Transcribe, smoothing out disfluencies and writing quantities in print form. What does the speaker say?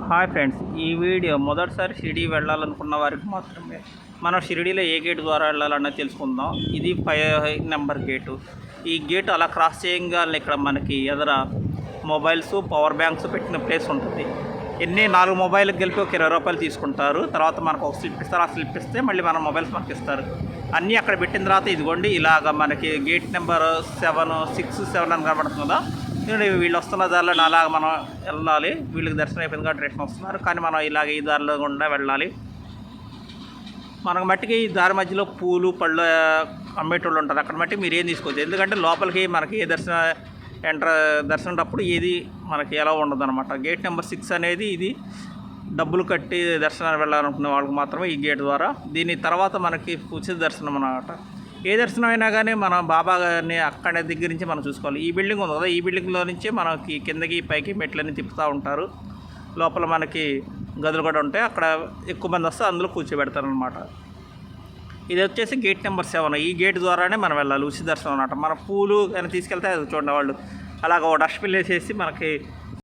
Hi friends, ఈ video మొదటిసారి షిరిడి వెళ్ళాలనుకున్న వారికి మాత్రమే. మనం షిరిడీలో ఏ గేట్ ద్వారా వెళ్ళాలన్నది తెలుసుకుందాం. ఇది 5 నెంబర్ గేటు. ఈ గేట్ అలా క్రాస్ చేయగానే ఇక్కడ మనకి ఎదుర మొబైల్స్, పవర్ బ్యాంక్స్ పెట్టిన ప్లేస్ ఉంటుంది. 4 మొబైల్కి కలిపి ఒక 20 రూపాయలు తీసుకుంటారు. తర్వాత మనకు ఒక స్లిప్ ఇస్తారు. ఆ స్లిప్ ఇస్తే మళ్ళీ మన మొబైల్స్ మనకి ఇస్తారు. అన్నీ అక్కడ పెట్టిన తర్వాత ఇదిగోండి ఇలాగ మనకి గేట్ నెంబర్ 7, 6, 7 అని కనబడుతుంది కదా. వీళ్ళు వస్తున్న దారిలో అలాగ మనం వెళ్ళాలి. వీళ్ళకి దర్శనం అయిపోయింది కాబట్టి రిటర్న్ వస్తున్నారు, కానీ మనం ఇలాగ ఈ దారిలో గుండా వెళ్ళాలి. మనకు మట్టికి ఈ దారి మధ్యలో పూలు పళ్ళు అమ్మేటోళ్ళు ఉంటారు. అక్కడ మట్టి మీరు ఏం తీసుకోవచ్చు, ఎందుకంటే లోపలికి మనకి ఏ దర్శనం అప్పుడు ఏది మనకి ఎలా ఉండదు అనమాట. గేట్ నెంబర్ 6 అనేది ఇది డబ్బులు కట్టి దర్శనానికి వెళ్ళాలనుకునే వాళ్ళకి మాత్రమే ఈ గేట్ ద్వారా. దీని తర్వాత మనకి ఉచిత దర్శనం అన్నమాట. ఏ దర్శనం అయినా కానీ మనం బాబా గారిని అక్కడ దగ్గర నుంచి మనం చూసుకోవాలి. ఈ బిల్డింగ్ ఉంది కదా, ఈ బిల్డింగ్లో నుంచే మనకి కిందకి పైకి మెట్లన్నీ తిప్పుతూ ఉంటారు. లోపల మనకి గదులు కూడా ఉంటాయి. అక్కడ ఎక్కువ మంది వస్తే అందులో కూర్చోబెడతారు అనమాట. ఇది వచ్చేసి గేట్ నెంబర్ 7. ఈ గేట్ ద్వారానే మనం వెళ్ళాలి, ఉచిత దర్శనం అనమాట. మన పూలు కానీ తీసుకెళ్తే అది చూడండి, వాళ్ళు అలాగ డస్ట్బిన్ వేసేసి మనకి